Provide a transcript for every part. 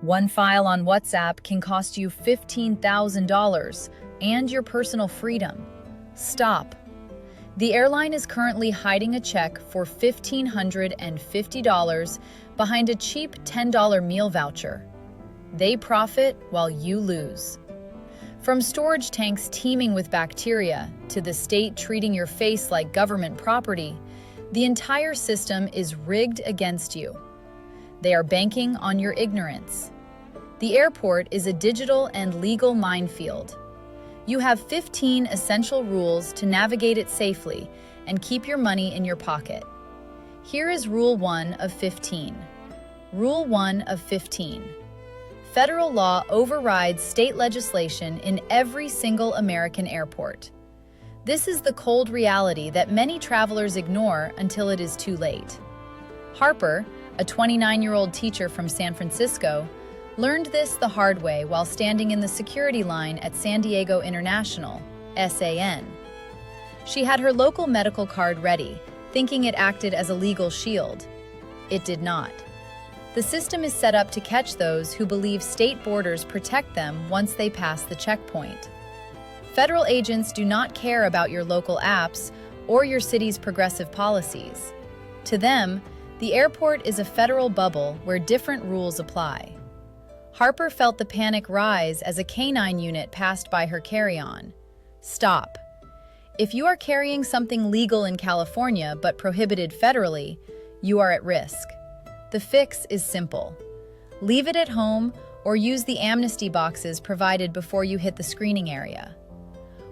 One file on WhatsApp can cost you $15,000 and your personal freedom. Stop. The airline is currently hiding a check for $1,550 behind a cheap $10 meal voucher. They profit while you lose. From storage tanks teeming with bacteria to the state treating your face like government property, the entire system is rigged against you. They are banking on your ignorance. The airport is a digital and legal minefield. You have 15 essential rules to navigate it safely and keep your money in your pocket. Here is Rule 1 of 15. Rule 1 of 15. Federal law overrides state legislation in every single American airport. This is the cold reality that many travelers ignore until it is too late. Harper, a 29-year-old teacher from San Francisco, learned this the hard way while standing in the security line at San Diego International, SAN. She had her local medical card ready, thinking it acted as a legal shield. It did not. The system is set up to catch those who believe state borders protect them once they pass the checkpoint. Federal agents do not care about your local apps or your city's progressive policies. To them, the airport is a federal bubble where different rules apply. Harper felt the panic rise as a canine unit passed by her carry-on. Stop. If you are carrying something legal in California but prohibited federally, you are at risk. The fix is simple. Leave it at home or use the amnesty boxes provided before you hit the screening area.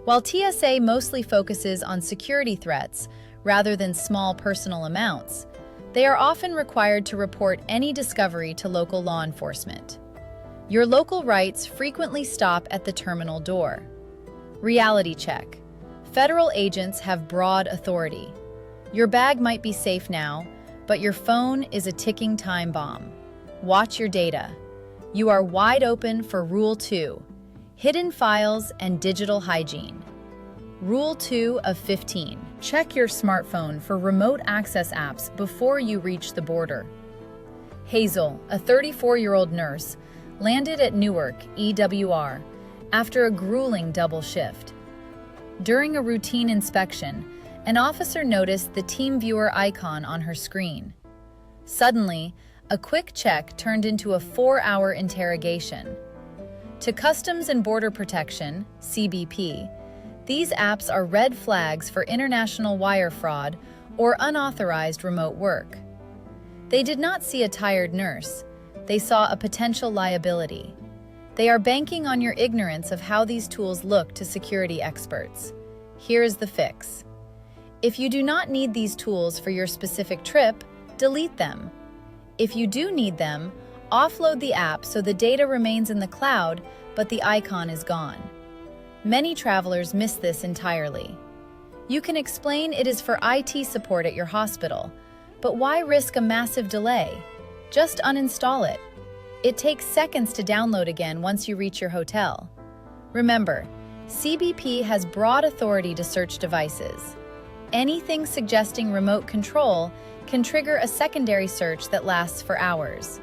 While TSA mostly focuses on security threats rather than small personal amounts, they are often required to report any discovery to local law enforcement. Your local rights frequently stop at the terminal door. Reality check. Federal agents have broad authority. Your bag might be safe now, but your phone is a ticking time bomb. Watch your data. You are wide open for Rule 2, hidden files and digital hygiene. Rule 2 of 15. Check your smartphone for remote access apps before you reach the border. Hazel, a 34-year-old nurse, landed at Newark, EWR, after a grueling double shift. During a routine inspection, an officer noticed the TeamViewer icon on her screen. Suddenly, a quick check turned into a 4-hour interrogation. To Customs and Border Protection, CBP, these apps are red flags for international wire fraud or unauthorized remote work. They did not see a tired nurse. They saw a potential liability. They are banking on your ignorance of how these tools look to security experts. Here is the fix. If you do not need these tools for your specific trip, delete them. If you do need them, offload the app so the data remains in the cloud, but the icon is gone. Many travelers miss this entirely. You can explain it is for IT support at your hospital, but why risk a massive delay? Just uninstall it. It takes seconds to download again once you reach your hotel. Remember, CBP has broad authority to search devices. Anything suggesting remote control can trigger a secondary search that lasts for hours.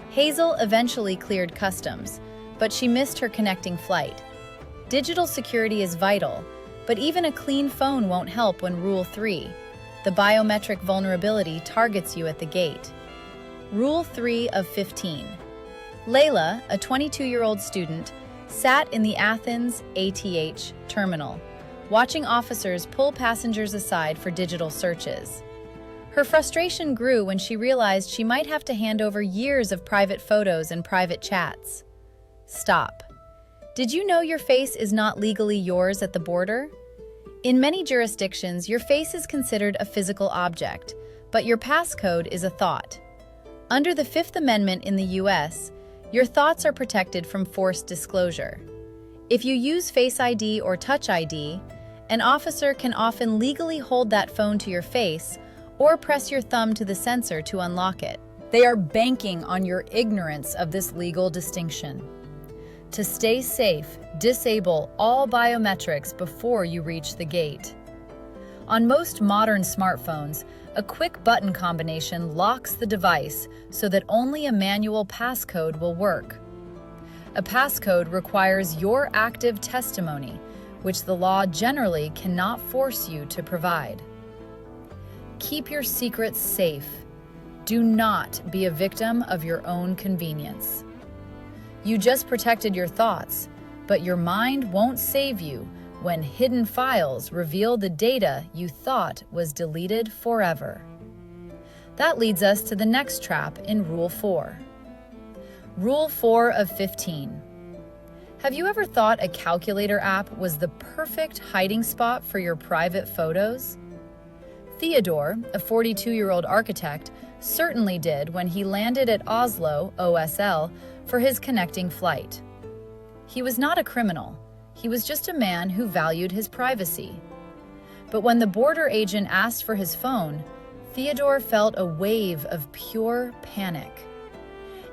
Hazel eventually cleared customs, but she missed her connecting flight. Digital security is vital, but even a clean phone won't help when Rule 3, the biometric vulnerability, targets you at the gate. Rule 3 of 15. Layla, a 22-year-old student, sat in the Athens ATH terminal, watching officers pull passengers aside for digital searches. Her frustration grew when she realized she might have to hand over years of private photos and private chats. Stop. Did you know your face is not legally yours at the border? In many jurisdictions, your face is considered a physical object, but your passcode is a thought. Under the Fifth Amendment in the U.S., your thoughts are protected from forced disclosure. If you use Face ID or Touch ID, an officer can often legally hold that phone to your face or press your thumb to the sensor to unlock it. They are banking on your ignorance of this legal distinction. To stay safe, disable all biometrics before you reach the gate. On most modern smartphones, A quick button combination locks the device so that only a manual passcode will work. A passcode requires your active testimony, which the law generally cannot force you to provide. Keep your secrets safe. Do not be a victim of your own convenience. You just protected your thoughts, but your mind won't save you when hidden files reveal the data you thought was deleted forever. That leads us to the next trap in Rule 4. Rule 4 of 15. Have you ever thought a calculator app was the perfect hiding spot for your private photos? Theodore, a 42-year-old architect, certainly did when he landed at Oslo, OSL, for his connecting flight. He was not a criminal. He was just a man who valued his privacy. But when the border agent asked for his phone, Theodore felt a wave of pure panic.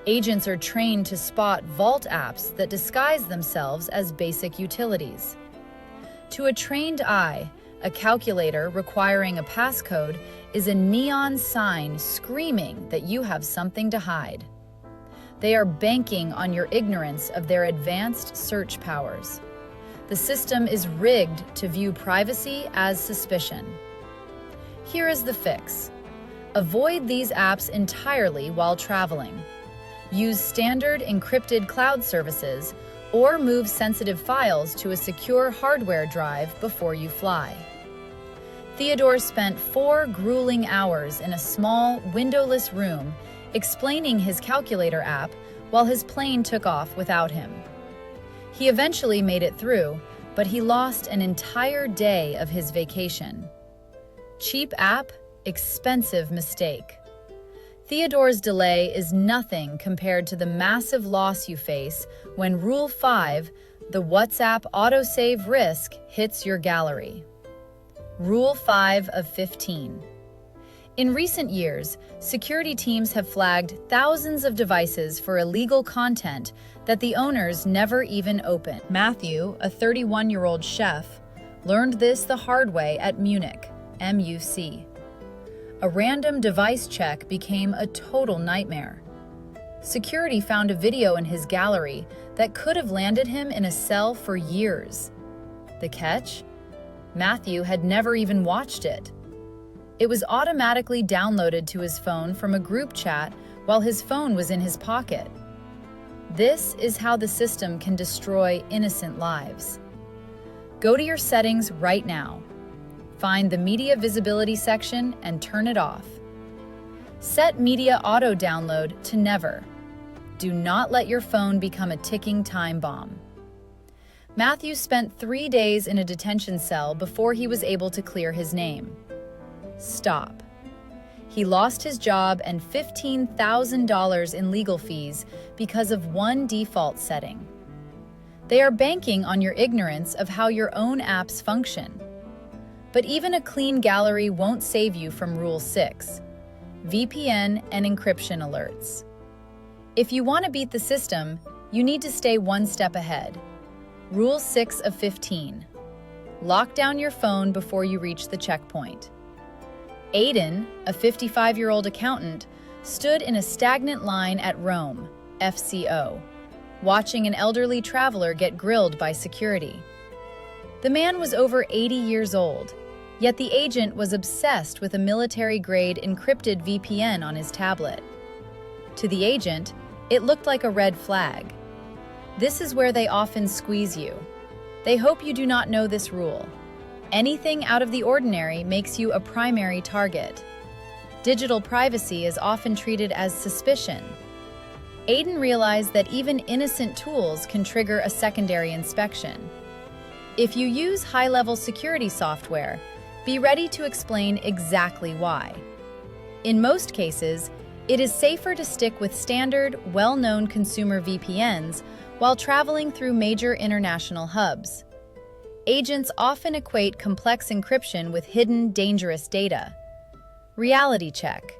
Agents are trained to spot vault apps that disguise themselves as basic utilities. To a trained eye, a calculator requiring a passcode is a neon sign screaming that you have something to hide. They are banking on your ignorance of their advanced search powers. The system is rigged to view privacy as suspicion. Here is the fix. Avoid these apps entirely while traveling. Use standard encrypted cloud services or move sensitive files to a secure hardware drive before you fly. Theodore spent 4 grueling hours in a small, windowless room explaining his calculator app while his plane took off without him. He eventually made it through, but he lost an entire day of his vacation. Cheap app, expensive mistake. Theodore's delay is nothing compared to the massive loss you face when Rule 5, the WhatsApp autosave risk, hits your gallery. Rule 5 of 15. In recent years, security teams have flagged thousands of devices for illegal content that the owners never even opened. Matthew, a 31-year-old chef, learned this the hard way at Munich, MUC. A random device check became a total nightmare. Security found a video in his gallery that could have landed him in a cell for years. The catch? Matthew had never even watched it. It was automatically downloaded to his phone from a group chat while his phone was in his pocket. This is how the system can destroy innocent lives. Go to your settings right now. Find the Media Visibility section and turn it off. Set Media Auto Download to Never. Do not let your phone become a ticking time bomb. Matthew spent 3 days in a detention cell before he was able to clear his name. Stop. He lost his job and $15,000 in legal fees because of one default setting. They are banking on your ignorance of how your own apps function. But even a clean gallery won't save you from Rule 6, VPN and encryption alerts. If you want to beat the system, you need to stay one step ahead. Rule 6 of 15. Lock down your phone before you reach the checkpoint. Aiden, a 55-year-old accountant, stood in a stagnant line at Rome, FCO, watching an elderly traveler get grilled by security. The man was over 80 years old, yet the agent was obsessed with a military-grade encrypted VPN on his tablet. To the agent, it looked like a red flag. This is where they often squeeze you. They hope you do not know this rule. Anything out of the ordinary makes you a primary target. Digital privacy is often treated as suspicion. Aiden realized that even innocent tools can trigger a secondary inspection. If you use high-level security software, be ready to explain exactly why. In most cases, it is safer to stick with standard, well-known consumer VPNs while traveling through major international hubs. Agents often equate complex encryption with hidden, dangerous data. Reality check.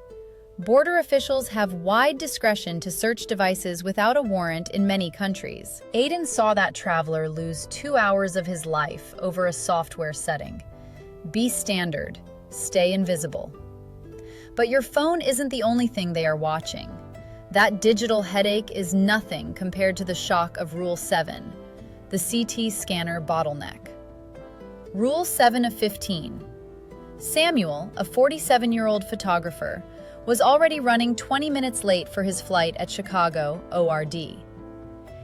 Border officials have wide discretion to search devices without a warrant in many countries. Aiden saw that traveler lose 2 hours of his life over a software setting. Be standard. Stay invisible. But your phone isn't the only thing they are watching. That digital headache is nothing compared to the shock of Rule 7, the CT scanner bottleneck. Rule 7 of 15. Samuel, a 47-year-old photographer, was already running 20 minutes late for his flight at Chicago ORD.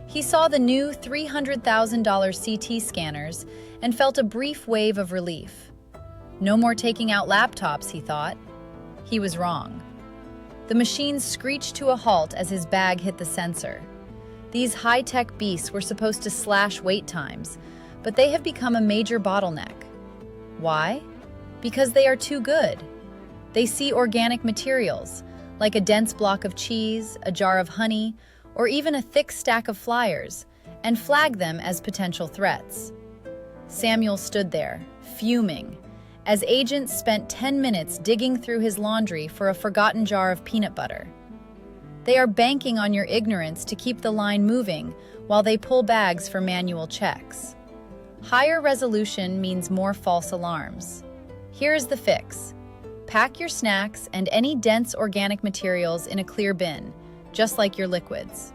He saw the new $300,000 CT scanners and felt a brief wave of relief. No more taking out laptops, he thought. He was wrong. The machines screeched to a halt as his bag hit the sensor. These high-tech beasts were supposed to slash wait times, but they have become a major bottleneck. Why? Because they are too good. They see organic materials, like a dense block of cheese, a jar of honey, or even a thick stack of flyers, and flag them as potential threats. Samuel stood there, fuming, as agents spent 10 minutes digging through his laundry for a forgotten jar of peanut butter. They are banking on your ignorance to keep the line moving while they pull bags for manual checks. Higher resolution means more false alarms. Here's the fix. Pack your snacks and any dense organic materials in a clear bin, just like your liquids.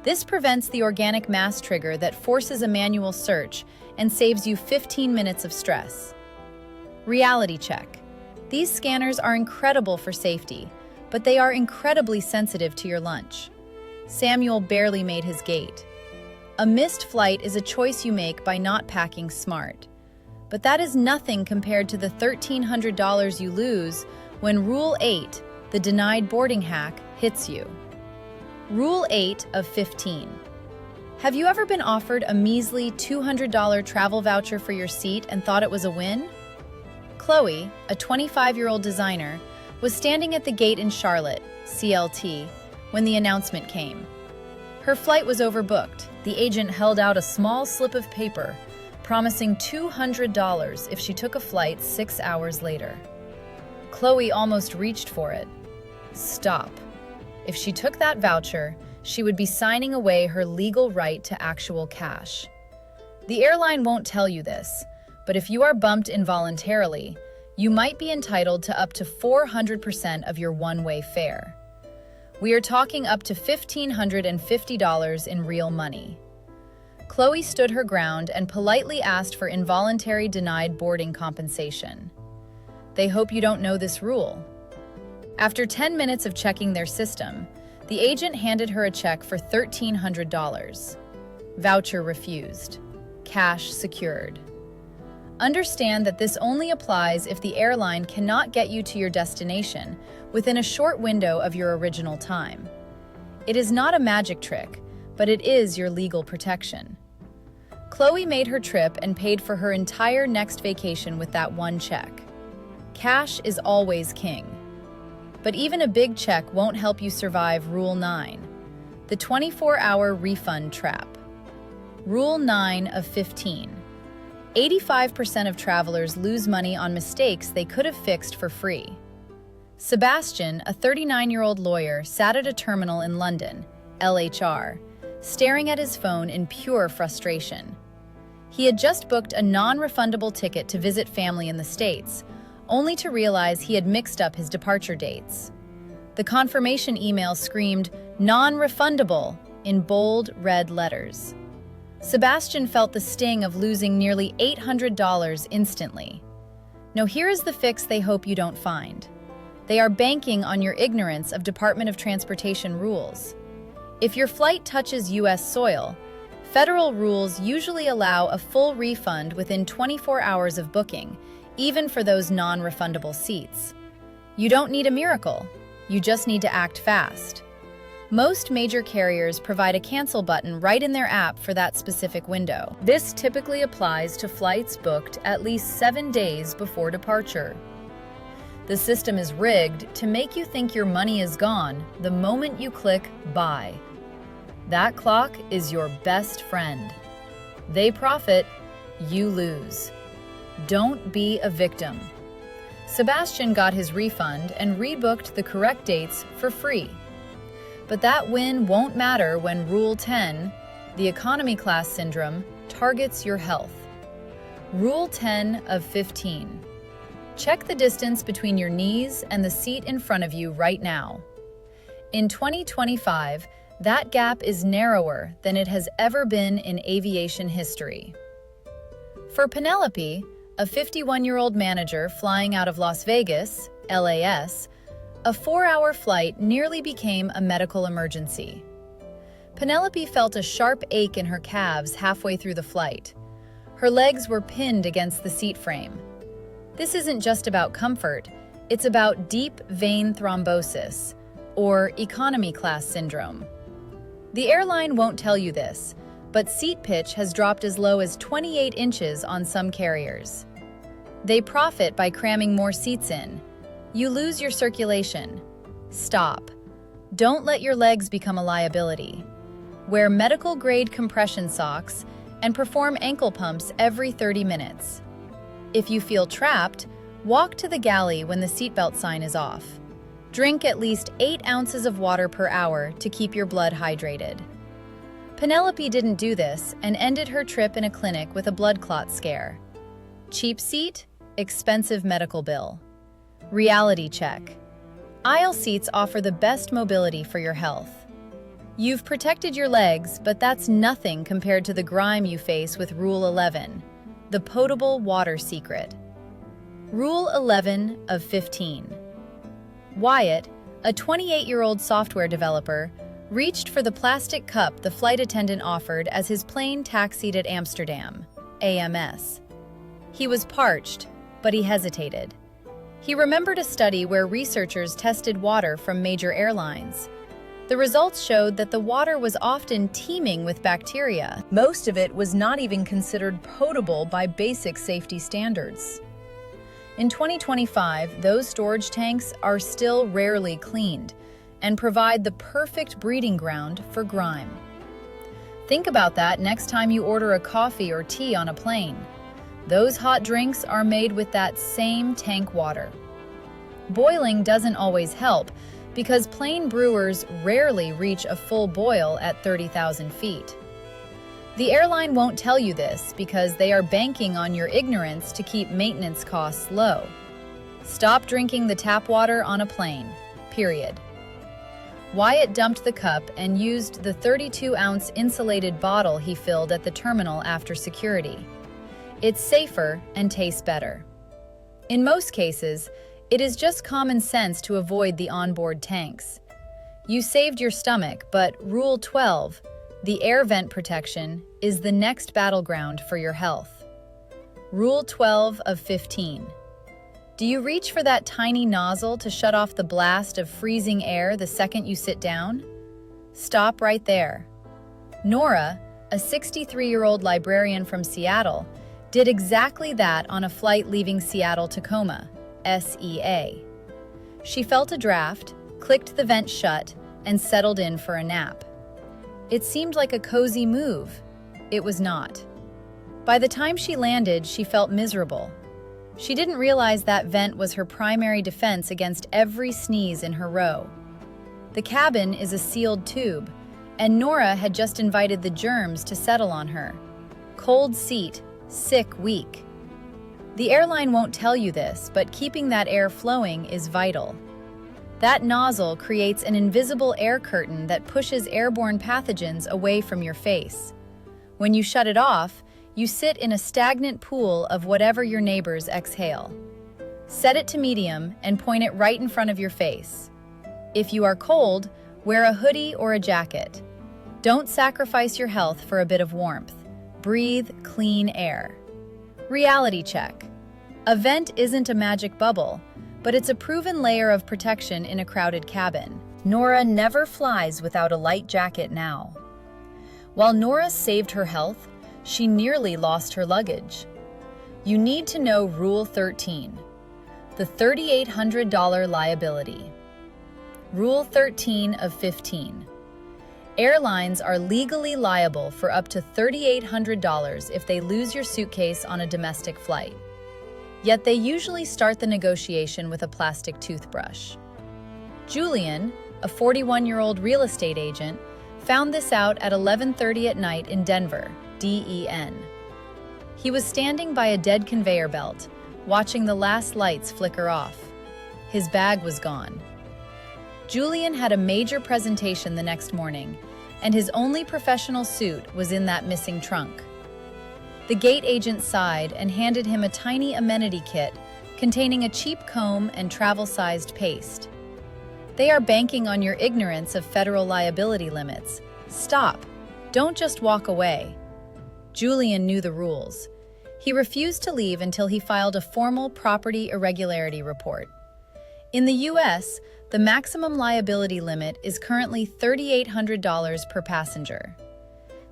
This prevents the organic mass trigger that forces a manual search and saves you 15 minutes of stress. Reality check. These scanners are incredible for safety, but they are incredibly sensitive to your lunch. Samuel barely made his gate. A missed flight is a choice you make by not packing smart. But that is nothing compared to the $1,300 you lose when Rule 8, the denied boarding hack, hits you. Rule 8 of 15. Have you ever been offered a measly $200 travel voucher for your seat and thought it was a win? Chloe, a 25-year-old designer, was standing at the gate in Charlotte, CLT, when the announcement came. Her flight was overbooked. The agent held out a small slip of paper, promising $200 if she took a flight 6 hours later. Chloe almost reached for it. Stop. If she took that voucher, she would be signing away her legal right to actual cash. The airline won't tell you this, but if you are bumped involuntarily, you might be entitled to up to 400% of your one-way fare. We are talking up to $1,550 in real money. Chloe stood her ground and politely asked for involuntary denied boarding compensation. They hope you don't know this rule. After 10 minutes of checking their system, the agent handed her a check for $1,300. Voucher refused. Cash secured. Understand that this only applies if the airline cannot get you to your destination within a short window of your original time. It is not a magic trick, but it is your legal protection. Chloe made her trip and paid for her entire next vacation with that one check. Cash is always king. But even a big check won't help you survive Rule 9, the 24-hour refund trap. Rule 9 of 15. 85% of travelers lose money on mistakes they could have fixed for free. Sebastian, a 39-year-old lawyer, sat at a terminal in London, LHR, staring at his phone in pure frustration. He had just booked a non-refundable ticket to visit family in the States, only to realize he had mixed up his departure dates. The confirmation email screamed, "Non-refundable," in bold red letters. Sebastian felt the sting of losing nearly $800 instantly. Now here is the fix they hope you don't find. They are banking on your ignorance of Department of Transportation rules. If your flight touches U.S. soil, federal rules usually allow a full refund within 24 hours of booking, even for those non-refundable seats. You don't need a miracle. You just need to act fast. Most major carriers provide a cancel button right in their app for that specific window. This typically applies to flights booked at least 7 days before departure. The system is rigged to make you think your money is gone the moment you click buy. That clock is your best friend. They profit, you lose. Don't be a victim. Sebastian got his refund and rebooked the correct dates for free. But that win won't matter when Rule 10, the economy class syndrome, targets your health. Rule 10 of 15. Check the distance between your knees and the seat in front of you right now. In 2025, that gap is narrower than it has ever been in aviation history. For Penelope, a 51-year-old manager flying out of Las Vegas, LAS, a 4-hour flight nearly became a medical emergency. Penelope felt a sharp ache in her calves halfway through the flight. Her legs were pinned against the seat frame. This isn't just about comfort, it's about deep vein thrombosis, or economy class syndrome. The airline won't tell you this, but seat pitch has dropped as low as 28 inches on some carriers. They profit by cramming more seats in. You lose your circulation. Stop. Don't let your legs become a liability. Wear medical-grade compression socks and perform ankle pumps every 30 minutes. If you feel trapped, walk to the galley when the seatbelt sign is off. Drink at least 8 ounces of water per hour to keep your blood hydrated. Penelope didn't do this and ended her trip in a clinic with a blood clot scare. Cheap seat, expensive medical bill. Reality check. Aisle seats offer the best mobility for your health. You've protected your legs, but that's nothing compared to the grime you face with Rule 11, the potable water secret. Rule 11 of 15. Wyatt, a 28-year-old software developer, reached for the plastic cup the flight attendant offered as his plane taxied at Amsterdam, AMS. He was parched, but he hesitated. He remembered a study where researchers tested water from major airlines. The results showed that the water was often teeming with bacteria. Most of it was not even considered potable by basic safety standards. In 2025, those storage tanks are still rarely cleaned and provide the perfect breeding ground for grime. Think about that next time you order a coffee or tea on a plane. Those hot drinks are made with that same tank water. Boiling doesn't always help because plane brewers rarely reach a full boil at 30,000 feet. The airline won't tell you this because they are banking on your ignorance to keep maintenance costs low. Stop drinking the tap water on a plane, period. Wyatt dumped the cup and used the 32-ounce insulated bottle he filled at the terminal after security. It's safer and tastes better. In most cases, it is just common sense to avoid the onboard tanks. You saved your stomach, but Rule 12, the air vent protection, is the next battleground for your health. Rule 12 of 15. Do you reach for that tiny nozzle to shut off the blast of freezing air the second you sit down? Stop right there. Nora, a 63-year-old librarian from Seattle, did exactly that on a flight leaving Seattle-Tacoma, SEA. She felt a draft, clicked the vent shut, and settled in for a nap. It seemed like a cozy move. It was not. By the time she landed, she felt miserable. She didn't realize that vent was her primary defense against every sneeze in her row. The cabin is a sealed tube, and Nora had just invited the germs to settle on her. Cold seat, sick week. The airline won't tell you this, but keeping that air flowing is vital. That nozzle creates an invisible air curtain that pushes airborne pathogens away from your face. When you shut it off, you sit in a stagnant pool of whatever your neighbors exhale. Set it to medium and point it right in front of your face. If you are cold, wear a hoodie or a jacket. Don't sacrifice your health for a bit of warmth. Breathe clean air. Reality check. A vent isn't a magic bubble, but it's a proven layer of protection in a crowded cabin. Nora never flies without a light jacket now. While Nora saved her health, she nearly lost her luggage. You need to know Rule 13, the $3,800 liability. Rule 13 of 15. Airlines are legally liable for up to $3,800 if they lose your suitcase on a domestic flight. Yet they usually start the negotiation with a plastic toothbrush. Julian, a 41-year-old real estate agent, found this out at 11:30 at night in Denver, DEN. He was standing by a dead conveyor belt, watching the last lights flicker off. His bag was gone. Julian had a major presentation the next morning, and his only professional suit was in that missing trunk. The gate agent sighed and handed him a tiny amenity kit containing a cheap comb and travel-sized paste. They are banking on your ignorance of federal liability limits. Stop. Don't just walk away. Julian knew the rules. He refused to leave until he filed a formal property irregularity report. In the U.S., the maximum liability limit is currently $3,800 per passenger.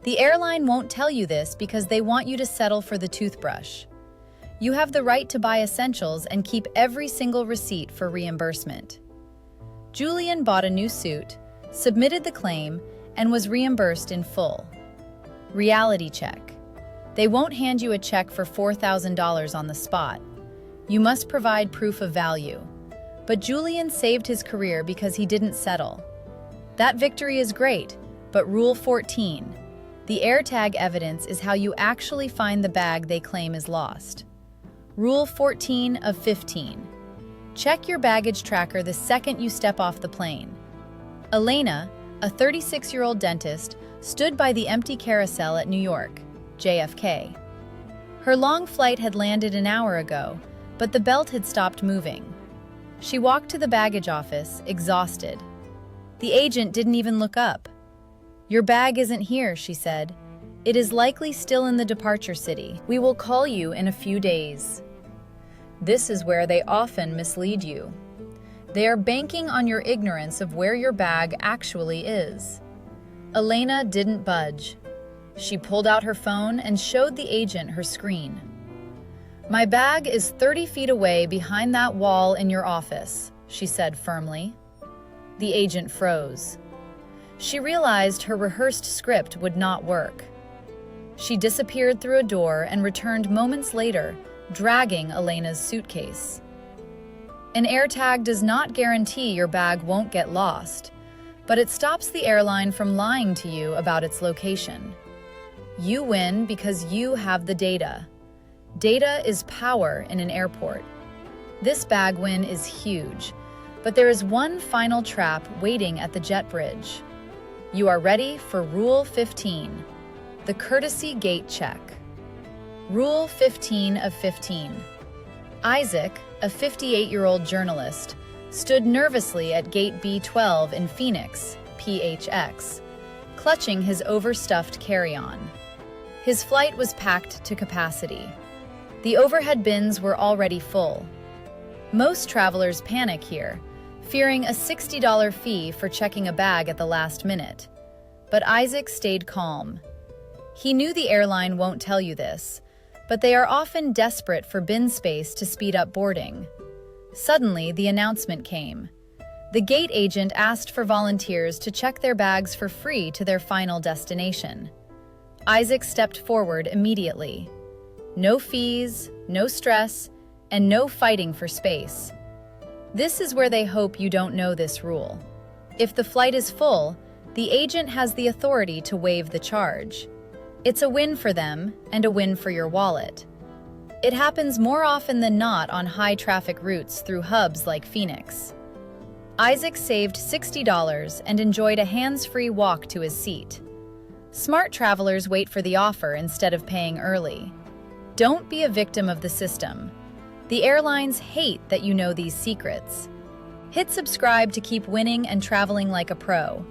The airline won't tell you this because they want you to settle for the toothbrush. You have the right to buy essentials and keep every single receipt for reimbursement. Julian bought a new suit, submitted the claim, and was reimbursed in full. Reality check. They won't hand you a check for $4,000 on the spot. You must provide proof of value. But Julian saved his career because he didn't settle. That victory is great, but Rule 14, the AirTag evidence is how you actually find the bag they claim is lost. Rule 14 of 15. Check your baggage tracker the second you step off the plane. Elena, a 36-year-old dentist, stood by the empty carousel at New York, JFK. Her long flight had landed an hour ago, but the belt had stopped moving. She walked to the baggage office, exhausted. The agent didn't even look up. "Your bag isn't here," she said. "It is likely still in the departure city. We will call you in a few days." This is where they often mislead you. They are banking on your ignorance of where your bag actually is. Elena didn't budge. She pulled out her phone and showed the agent her screen. "My bag is 30 feet away behind that wall in your office," she said firmly. The agent froze. She realized her rehearsed script would not work. She disappeared through a door and returned moments later, dragging Elena's suitcase. An AirTag does not guarantee your bag won't get lost, but it stops the airline from lying to you about its location. You win because you have the data. Data is power in an airport. This bag win is huge, but there is one final trap waiting at the jet bridge. You are ready for Rule 15, the courtesy gate check. Rule 15 of 15. Isaac, a 58-year-old journalist, stood nervously at gate B12 in Phoenix, PHX, clutching his overstuffed carry-on. His flight was packed to capacity. The overhead bins were already full. Most travelers panic here, fearing a $60 fee for checking a bag at the last minute. But Isaac stayed calm. He knew the airline won't tell you this, but they are often desperate for bin space to speed up boarding. Suddenly, the announcement came. The gate agent asked for volunteers to check their bags for free to their final destination. Isaac stepped forward immediately. No fees, no stress, and no fighting for space. This is where they hope you don't know this rule. If the flight is full, the agent has the authority to waive the charge. It's a win for them and a win for your wallet. It happens more often than not on high-traffic routes through hubs like Phoenix. Isaac saved $60 and enjoyed a hands-free walk to his seat. Smart travelers wait for the offer instead of paying early. Don't be a victim of the system. The airlines hate that you know these secrets. Hit subscribe to keep winning and traveling like a pro.